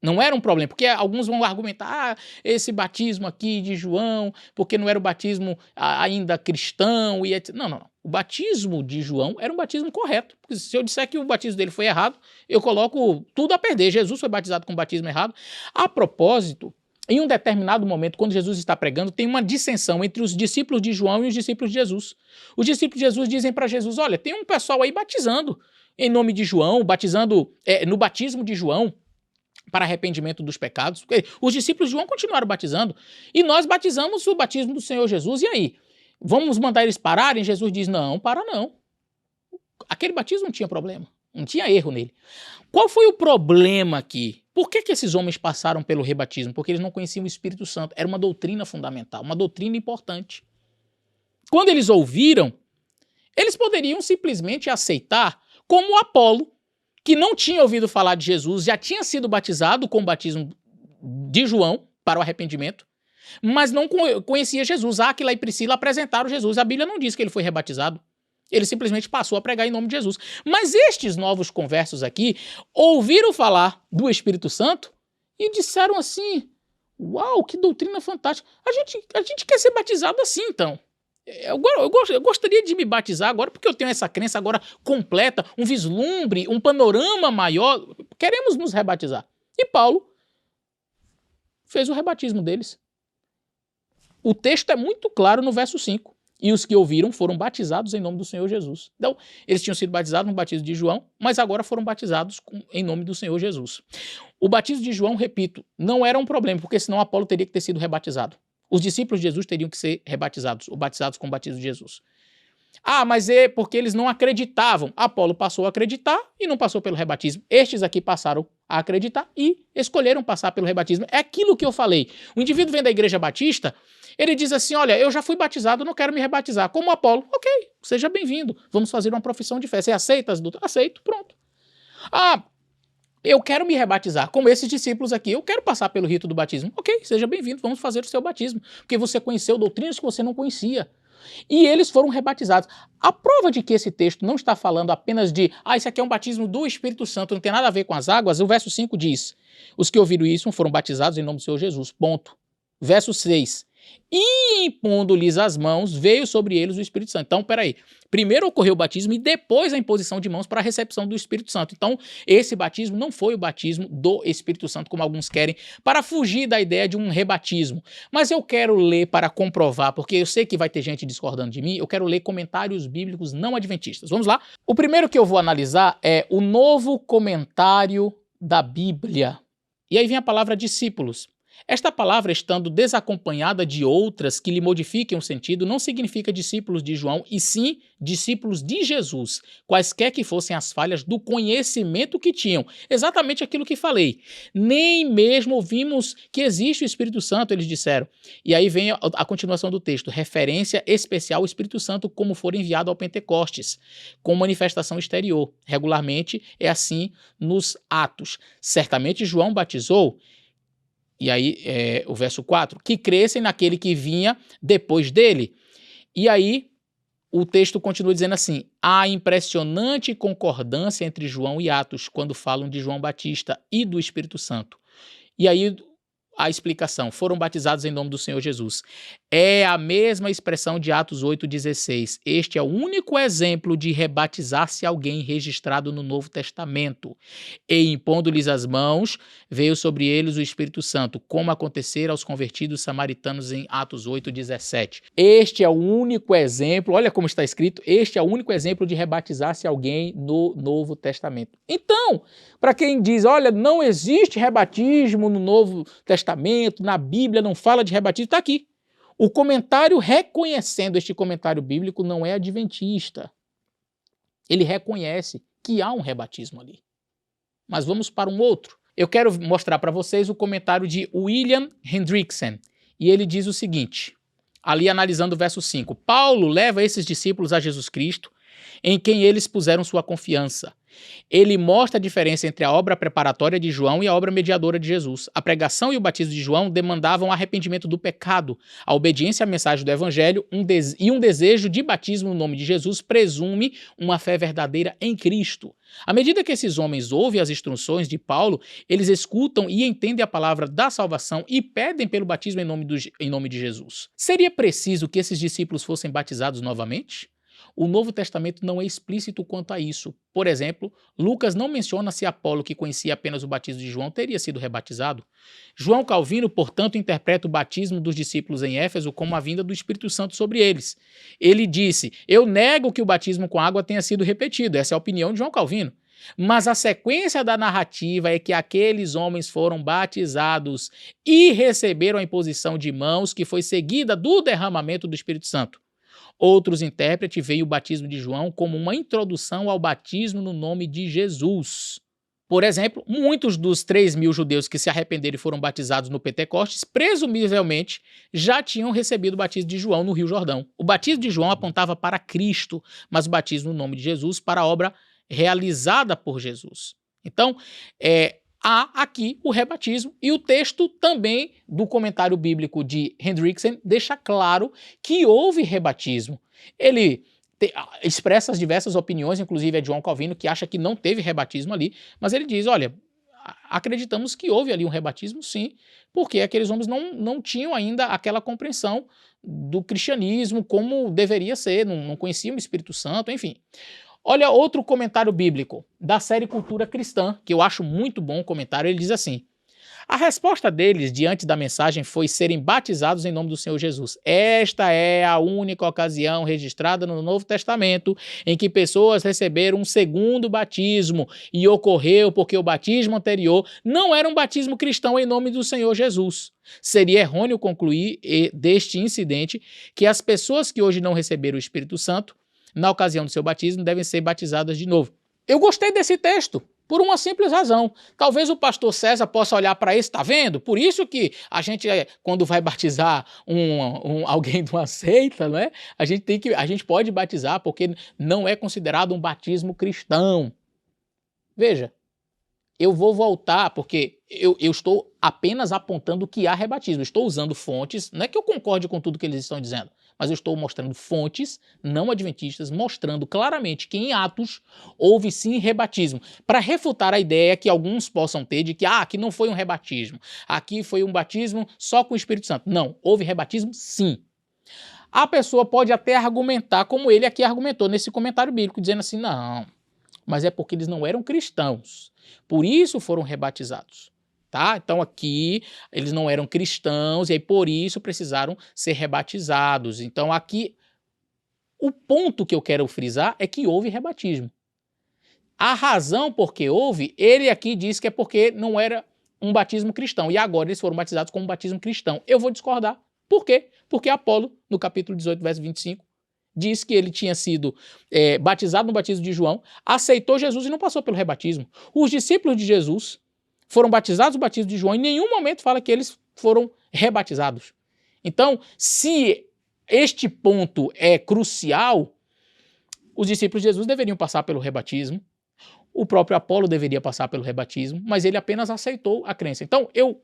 Não era um problema, porque alguns vão argumentar, esse batismo aqui de João, porque não era o batismo ainda cristão e etc. Não. O batismo de João era um batismo correto. Porque se eu disser que o batismo dele foi errado, eu coloco tudo a perder. Jesus foi batizado com o batismo errado. A propósito, em um determinado momento, quando Jesus está pregando, tem uma dissensão entre os discípulos de João e os discípulos de Jesus. Os discípulos de Jesus dizem para Jesus, olha, tem um pessoal aí batizando em nome de João, batizando no batismo de João para arrependimento dos pecados. Os discípulos de João continuaram batizando e nós batizamos o batismo do Senhor Jesus. E aí? Vamos mandar eles pararem? Jesus diz, não, para não. Aquele batismo não tinha problema, não tinha erro nele. Qual foi o problema aqui? Por que esses homens passaram pelo rebatismo? Porque eles não conheciam o Espírito Santo. Era uma doutrina fundamental, uma doutrina importante. Quando eles ouviram, eles poderiam simplesmente aceitar como Apolo, que não tinha ouvido falar de Jesus, já tinha sido batizado com o batismo de João para o arrependimento, mas não conhecia Jesus. Áquila e Priscila apresentaram Jesus. A Bíblia não diz que ele foi rebatizado. Ele simplesmente passou a pregar em nome de Jesus. Mas estes novos conversos aqui ouviram falar do Espírito Santo e disseram assim, uau, que doutrina fantástica. A gente quer ser batizado assim, então. Eu gostaria de me batizar agora porque eu tenho essa crença agora completa, um vislumbre, um panorama maior. Queremos nos rebatizar. E Paulo fez o rebatismo deles. O texto é muito claro no verso 5. E os que ouviram foram batizados em nome do Senhor Jesus. Então, eles tinham sido batizados no batismo de João, mas agora foram batizados em nome do Senhor Jesus. O batismo de João, repito, não era um problema, porque senão Apolo teria que ter sido rebatizado. Os discípulos de Jesus teriam que ser rebatizados, ou batizados com o batismo de Jesus. Ah, mas é porque eles não acreditavam. Apolo passou a acreditar e não passou pelo rebatismo. Estes aqui passaram a acreditar e escolheram passar pelo rebatismo. É aquilo que eu falei. O indivíduo vem da igreja batista, ele diz assim, olha, eu já fui batizado, não quero me rebatizar. Como Apolo, ok, seja bem-vindo. Vamos fazer uma profissão de fé. Você aceita as doutrinas? Aceito, pronto. Ah, Eu quero me rebatizar, como esses discípulos aqui, eu quero passar pelo rito do batismo. Ok, seja bem-vindo, vamos fazer o seu batismo, porque você conheceu doutrinas que você não conhecia. E eles foram rebatizados. A prova de que esse texto não está falando apenas de isso aqui é um batismo do Espírito Santo, não tem nada a ver com as águas, o verso 5 diz, os que ouviram isso foram batizados em nome do Senhor Jesus, ponto. Verso 6, e impondo-lhes as mãos, veio sobre eles o Espírito Santo. Então, peraí, primeiro ocorreu o batismo e depois a imposição de mãos para a recepção do Espírito Santo. Então, esse batismo não foi o batismo do Espírito Santo, como alguns querem, para fugir da ideia de um rebatismo. Mas eu quero ler para comprovar, porque eu sei que vai ter gente discordando de mim, eu quero ler comentários bíblicos não adventistas. Vamos lá? O primeiro que eu vou analisar é o Novo Comentário da Bíblia. E aí vem a palavra discípulos. Esta palavra, estando desacompanhada de outras que lhe modifiquem o sentido, não significa discípulos de João, e sim discípulos de Jesus, quaisquer que fossem as falhas do conhecimento que tinham. Exatamente aquilo que falei. Nem mesmo ouvimos que existe o Espírito Santo, eles disseram. E aí vem a continuação do texto, referência especial ao Espírito Santo como for enviado ao Pentecostes, com manifestação exterior. Regularmente é assim nos Atos. Certamente João batizou. E aí, o verso 4, que crescem naquele que vinha depois dele. E aí, o texto continua dizendo assim, há impressionante concordância entre João e Atos, quando falam de João Batista e do Espírito Santo. E aí, a explicação, foram batizados em nome do Senhor Jesus. É a mesma expressão de Atos 8,16. Este é o único exemplo de rebatizar-se alguém registrado no Novo Testamento. E impondo-lhes as mãos, veio sobre eles o Espírito Santo, como acontecera aos convertidos samaritanos em Atos 8,17. Este é o único exemplo, olha como está escrito, este é o único exemplo de rebatizar-se alguém no Novo Testamento. Então, para quem diz, olha, não existe rebatismo no Novo Testamento, na Bíblia não fala de rebatismo, está aqui. O comentário reconhecendo este comentário bíblico não é adventista. Ele reconhece que há um rebatismo ali. Mas vamos para um outro. Eu quero mostrar para vocês o comentário de William Hendrickson. E ele diz o seguinte, ali analisando o verso 5. Paulo leva esses discípulos a Jesus Cristo, em quem eles puseram sua confiança. Ele mostra a diferença entre a obra preparatória de João e a obra mediadora de Jesus. A pregação e o batismo de João demandavam arrependimento do pecado. A obediência à mensagem do Evangelho e um desejo de batismo no nome de Jesus presume uma fé verdadeira em Cristo. À medida que esses homens ouvem as instruções de Paulo, eles escutam e entendem a palavra da salvação e pedem pelo batismo em nome de Jesus. Seria preciso que esses discípulos fossem batizados novamente? O Novo Testamento não é explícito quanto a isso. Por exemplo, Lucas não menciona se Apolo, que conhecia apenas o batismo de João, teria sido rebatizado. João Calvino, portanto, interpreta o batismo dos discípulos em Éfeso como a vinda do Espírito Santo sobre eles. Ele disse, eu nego que o batismo com água tenha sido repetido. Essa é a opinião de João Calvino. Mas a sequência da narrativa é que aqueles homens foram batizados e receberam a imposição de mãos que foi seguida do derramamento do Espírito Santo. Outros intérpretes veem o batismo de João como uma introdução ao batismo no nome de Jesus. Por exemplo, muitos dos 3.000 judeus que se arrependeram e foram batizados no Pentecostes, presumivelmente, já tinham recebido o batismo de João no Rio Jordão. O batismo de João apontava para Cristo, mas o batismo no nome de Jesus para a obra realizada por Jesus. Então, há aqui o rebatismo e o texto também do comentário bíblico de Hendrickson deixa claro que houve rebatismo. Ele expressa as diversas opiniões, inclusive é de João Calvino, que acha que não teve rebatismo ali, mas ele diz, olha, acreditamos que houve ali um rebatismo sim, porque aqueles homens não tinham ainda aquela compreensão do cristianismo como deveria ser, não conheciam o Espírito Santo, enfim. Olha outro comentário bíblico da série Cultura Cristã, que eu acho muito bom o comentário, ele diz assim, a resposta deles diante da mensagem foi serem batizados em nome do Senhor Jesus. Esta é a única ocasião registrada no Novo Testamento em que pessoas receberam um segundo batismo e ocorreu porque o batismo anterior não era um batismo cristão em nome do Senhor Jesus. Seria errôneo concluir deste incidente que as pessoas que hoje não receberam o Espírito Santo na ocasião do seu batismo, devem ser batizadas de novo. Eu gostei desse texto, por uma simples razão. Talvez o pastor César possa olhar para isso, tá vendo? Por isso que a gente, quando vai batizar alguém de uma seita, não é? A gente pode batizar porque não é considerado um batismo cristão. Veja, eu vou voltar, porque eu estou apenas apontando que há rebatismo. Estou usando fontes, não é que eu concorde com tudo que eles estão dizendo, mas eu estou mostrando fontes não adventistas, mostrando claramente que em Atos houve sim rebatismo, para refutar a ideia que alguns possam ter de que aqui não foi um rebatismo, aqui foi um batismo só com o Espírito Santo. Não, houve rebatismo sim. A pessoa pode até argumentar, como ele aqui argumentou nesse comentário bíblico, dizendo assim, não, mas é porque eles não eram cristãos, por isso foram rebatizados. Tá? Então aqui eles não eram cristãos e aí por isso precisaram ser rebatizados. Então aqui o ponto que eu quero frisar é que houve rebatismo. A razão por que houve, ele aqui diz que é porque não era um batismo cristão e agora eles foram batizados como um batismo cristão. Eu vou discordar. Por quê? Porque Apolo, no capítulo 18, verso 25, diz que ele tinha sido batizado no batismo de João, aceitou Jesus e não passou pelo rebatismo. Os discípulos de Jesus foram batizados no batismo de João, em nenhum momento fala que eles foram rebatizados. Então, se este ponto é crucial, os discípulos de Jesus deveriam passar pelo rebatismo, o próprio Apolo deveria passar pelo rebatismo, mas ele apenas aceitou a crença. Então, eu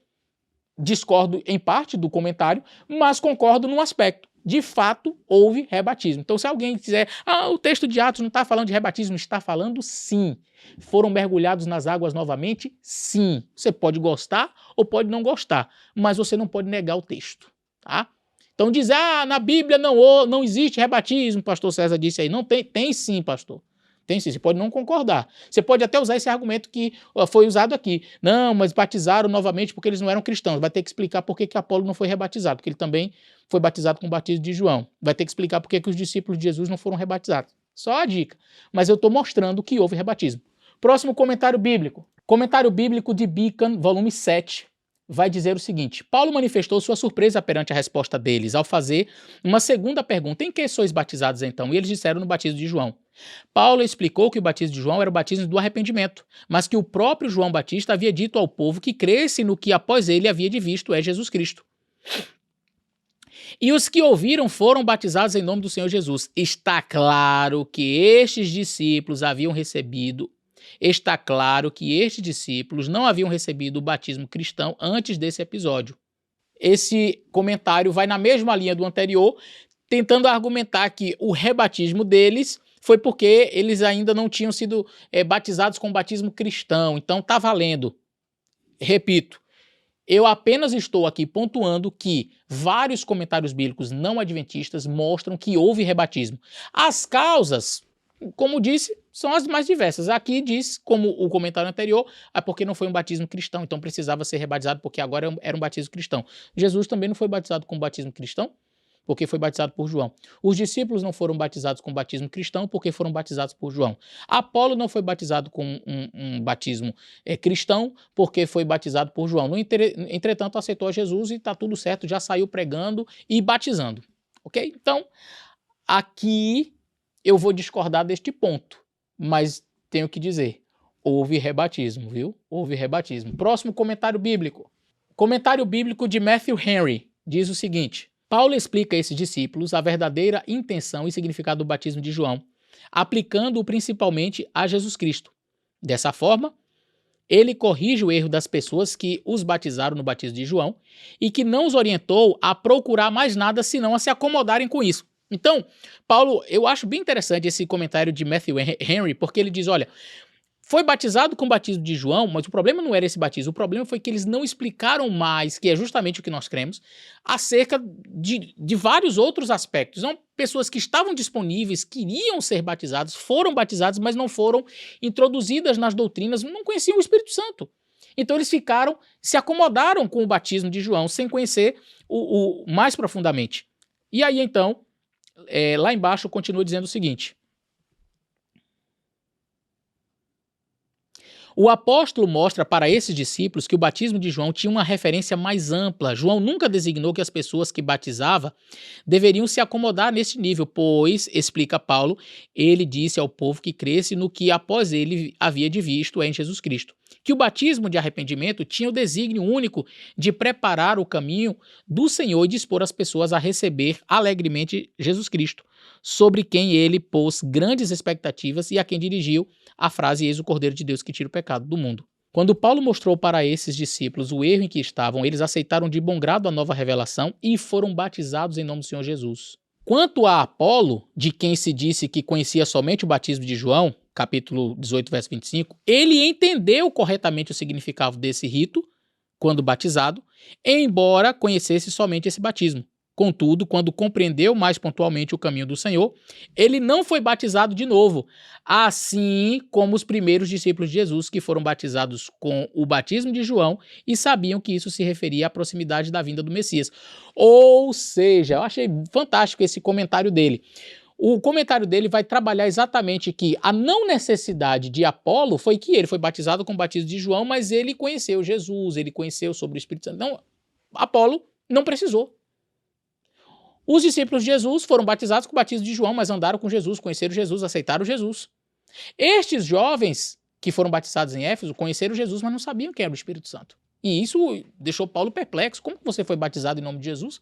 discordo em parte do comentário, mas concordo num aspecto. De fato, houve rebatismo. Então, se alguém quiser, o texto de Atos não está falando de rebatismo, está falando sim. Foram mergulhados nas águas novamente? Sim. Você pode gostar ou pode não gostar, mas você não pode negar o texto. Tá? Então, dizer, na Bíblia não existe rebatismo, o pastor César disse aí. Não tem, tem sim, pastor. Tem sim, você pode não concordar. Você pode até usar esse argumento que foi usado aqui. Não, mas batizaram novamente porque eles não eram cristãos. Vai ter que explicar por que Apolo não foi rebatizado, porque ele também foi batizado com o batismo de João. Vai ter que explicar por que os discípulos de Jesus não foram rebatizados. Só a dica. Mas eu estou mostrando que houve rebatismo. Próximo comentário bíblico. Comentário bíblico de Beacon, volume 7. Vai dizer o seguinte: Paulo manifestou sua surpresa perante a resposta deles ao fazer uma segunda pergunta: em que sois batizados então? E eles disseram no batismo de João. Paulo explicou que o batismo de João era o batismo do arrependimento, mas que o próprio João Batista havia dito ao povo que cresce no que após ele havia de visto é Jesus Cristo. E os que ouviram foram batizados em nome do Senhor Jesus. Está claro que estes discípulos não haviam recebido o batismo cristão antes desse episódio. Esse comentário vai na mesma linha do anterior, tentando argumentar que o rebatismo deles foi porque eles ainda não tinham sido batizados com o batismo cristão. Então tá valendo. Repito, eu apenas estou aqui pontuando que vários comentários bíblicos não adventistas mostram que houve rebatismo. As causas, como disse, são as mais diversas. Aqui diz, como o comentário anterior, porque não foi um batismo cristão, então precisava ser rebatizado porque agora era um batismo cristão. Jesus também não foi batizado com batismo cristão, porque foi batizado por João. Os discípulos não foram batizados com batismo cristão, porque foram batizados por João. Apolo não foi batizado com um batismo cristão, porque foi batizado por João. Entretanto, aceitou a Jesus e está tudo certo, já saiu pregando e batizando. Ok? Então, aqui eu vou discordar deste ponto, mas tenho que dizer, houve rebatismo, viu? Houve rebatismo. Próximo comentário bíblico. Comentário bíblico de Matthew Henry diz o seguinte: Paulo explica a esses discípulos a verdadeira intenção e significado do batismo de João, aplicando-o principalmente a Jesus Cristo. Dessa forma, ele corrige o erro das pessoas que os batizaram no batismo de João e que não os orientou a procurar mais nada senão a se acomodarem com isso. Então, Paulo, eu acho bem interessante esse comentário de Matthew Henry, porque ele diz, olha, foi batizado com o batismo de João, mas o problema não era esse batismo, o problema foi que eles não explicaram mais, que é justamente o que nós cremos, acerca de vários outros aspectos. Então, pessoas que estavam disponíveis, queriam ser batizadas, foram batizadas, mas não foram introduzidas nas doutrinas, não conheciam o Espírito Santo. Então eles se acomodaram com o batismo de João, sem conhecer o mais profundamente. E aí então, lá embaixo continua dizendo o seguinte: o apóstolo mostra para esses discípulos que o batismo de João tinha uma referência mais ampla. João nunca designou que as pessoas que batizava deveriam se acomodar nesse nível, pois, explica Paulo, ele disse ao povo que cresce no que após ele havia de visto em Jesus Cristo. Que o batismo de arrependimento tinha o desígnio único de preparar o caminho do Senhor e dispor as pessoas a receber alegremente Jesus Cristo, sobre quem ele pôs grandes expectativas e a quem dirigiu a frase: eis o Cordeiro de Deus que tira o pecado do mundo. Quando Paulo mostrou para esses discípulos o erro em que estavam, eles aceitaram de bom grado a nova revelação e foram batizados em nome do Senhor Jesus. Quanto a Apolo, de quem se disse que conhecia somente o batismo de João, capítulo 18, verso 25, ele entendeu corretamente o significado desse rito quando batizado, embora conhecesse somente esse batismo. Contudo, quando compreendeu mais pontualmente o caminho do Senhor, ele não foi batizado de novo, assim como os primeiros discípulos de Jesus que foram batizados com o batismo de João e sabiam que isso se referia à proximidade da vinda do Messias. Ou seja, eu achei fantástico esse comentário dele. O comentário dele vai trabalhar exatamente que a não necessidade de Apolo foi que ele foi batizado com o batismo de João, mas ele conheceu Jesus, ele conheceu sobre o Espírito Santo. Então, Apolo não precisou. Os discípulos de Jesus foram batizados com o batismo de João, mas andaram com Jesus, conheceram Jesus, aceitaram Jesus. Estes jovens que foram batizados em Éfeso conheceram Jesus, mas não sabiam quem era o Espírito Santo. E isso deixou Paulo perplexo. Como você foi batizado em nome de Jesus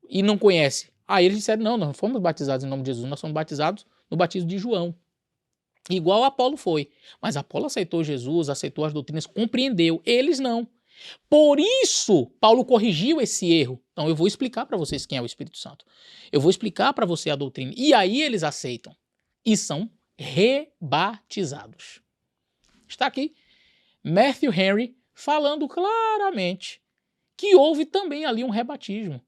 e não conhece? Aí eles disseram, não, nós fomos batizados em nome de Jesus, nós fomos batizados no batismo de João. Igual Apolo foi. Mas Apolo aceitou Jesus, aceitou as doutrinas, compreendeu. Eles não. Por isso, Paulo corrigiu esse erro. Então eu vou explicar para vocês quem é o Espírito Santo. Eu vou explicar para você a doutrina. E aí eles aceitam. E são rebatizados. Está aqui Matthew Henry falando claramente que houve também ali um rebatismo.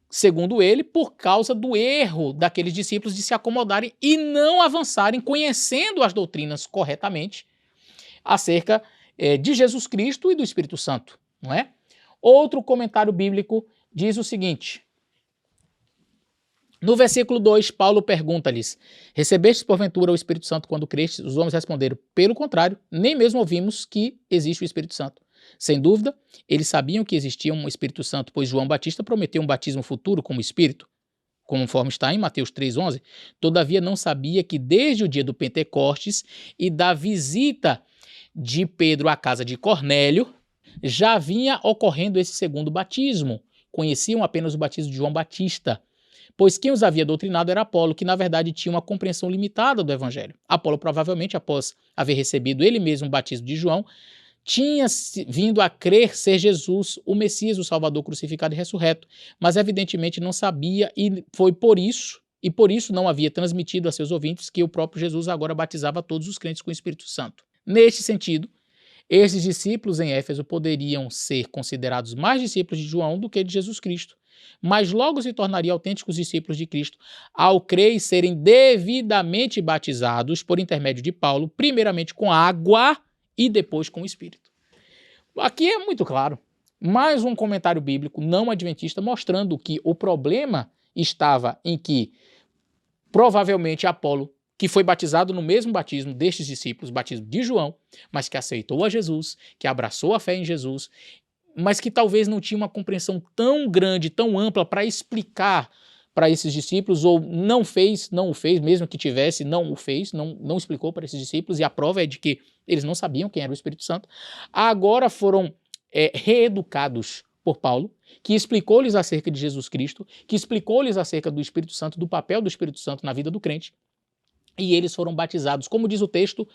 Segundo ele, por causa do erro daqueles discípulos de se acomodarem e não avançarem conhecendo as doutrinas corretamente acerca de Jesus Cristo e do Espírito Santo, não é? Outro comentário bíblico diz o seguinte: no versículo 2, Paulo pergunta-lhes: recebestes porventura o Espírito Santo quando crestes? Os homens responderam: pelo contrário, nem mesmo ouvimos que existe o Espírito Santo. Sem dúvida, eles sabiam que existia um Espírito Santo, pois João Batista prometeu um batismo futuro como Espírito, conforme está em Mateus 3,11. Todavia não sabia que desde o dia do Pentecostes e da visita de Pedro à casa de Cornélio, já vinha ocorrendo esse segundo batismo. Conheciam apenas o batismo de João Batista, pois quem os havia doutrinado era Apolo, que na verdade tinha uma compreensão limitada do evangelho. Apolo provavelmente, após haver recebido ele mesmo o batismo de João, tinha vindo a crer ser Jesus, o Messias, o Salvador crucificado e ressurreto, mas evidentemente não sabia e foi por isso não havia transmitido a seus ouvintes que o próprio Jesus agora batizava todos os crentes com o Espírito Santo. Neste sentido, esses discípulos em Éfeso poderiam ser considerados mais discípulos de João do que de Jesus Cristo, mas logo se tornariam autênticos discípulos de Cristo ao crer e serem devidamente batizados por intermédio de Paulo, primeiramente com água e depois com o Espírito. Aqui é muito claro. Mais um comentário bíblico não adventista mostrando que o problema estava em que provavelmente Apolo, que foi batizado no mesmo batismo destes discípulos, batismo de João, mas que aceitou a Jesus, que abraçou a fé em Jesus, mas que talvez não tinha uma compreensão tão grande, tão ampla para explicar para esses discípulos, ou não o fez, mesmo que tivesse, não o fez, não explicou para esses discípulos, e a prova é de que eles não sabiam quem era o Espírito Santo. Agora foram reeducados por Paulo, que explicou-lhes acerca de Jesus Cristo, que explicou-lhes acerca do Espírito Santo, do papel do Espírito Santo na vida do crente, e eles foram batizados, como diz o texto,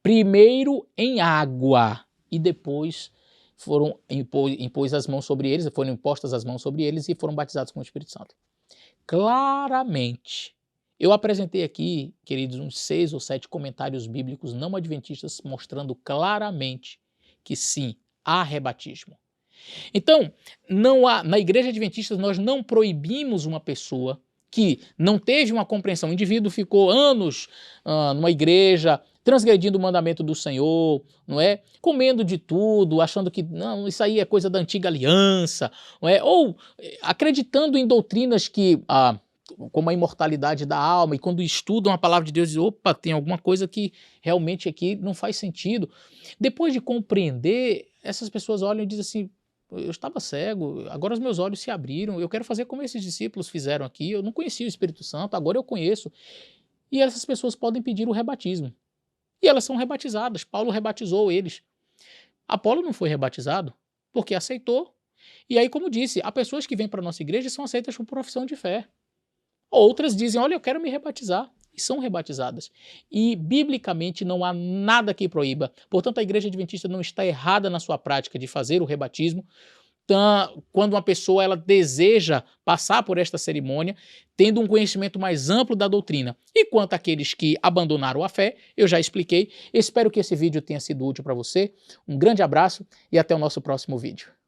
primeiro em água, e depois foram impostas as mãos sobre eles e foram batizados com o Espírito Santo. Claramente. Eu apresentei aqui, queridos, uns 6 ou 7 comentários bíblicos não adventistas mostrando claramente que sim, há rebatismo. Então, na Igreja Adventista nós não proibimos uma pessoa que não teve uma compreensão. O indivíduo ficou anos numa igreja, transgredindo o mandamento do Senhor, não é? Comendo de tudo, achando que não, isso aí é coisa da antiga aliança, não é? Ou acreditando em doutrinas que, como a imortalidade da alma, e quando estudam a palavra de Deus, dizem, opa, tem alguma coisa que realmente aqui não faz sentido. Depois de compreender, essas pessoas olham e dizem assim, eu estava cego, agora os meus olhos se abriram, eu quero fazer como esses discípulos fizeram aqui, eu não conhecia o Espírito Santo, agora eu conheço. E essas pessoas podem pedir o rebatismo. E elas são rebatizadas, Paulo rebatizou eles. Apolo não foi rebatizado, porque aceitou. E aí, como disse, há pessoas que vêm para a nossa igreja e são aceitas por profissão de fé. Outras dizem, olha, eu quero me rebatizar. e são rebatizadas. E, biblicamente, não há nada que proíba. Portanto, a Igreja Adventista não está errada na sua prática de fazer o rebatismo. Quando uma pessoa ela deseja passar por esta cerimônia, tendo um conhecimento mais amplo da doutrina. E quanto àqueles que abandonaram a fé, eu já expliquei. Espero que esse vídeo tenha sido útil para você. Um grande abraço e até o nosso próximo vídeo.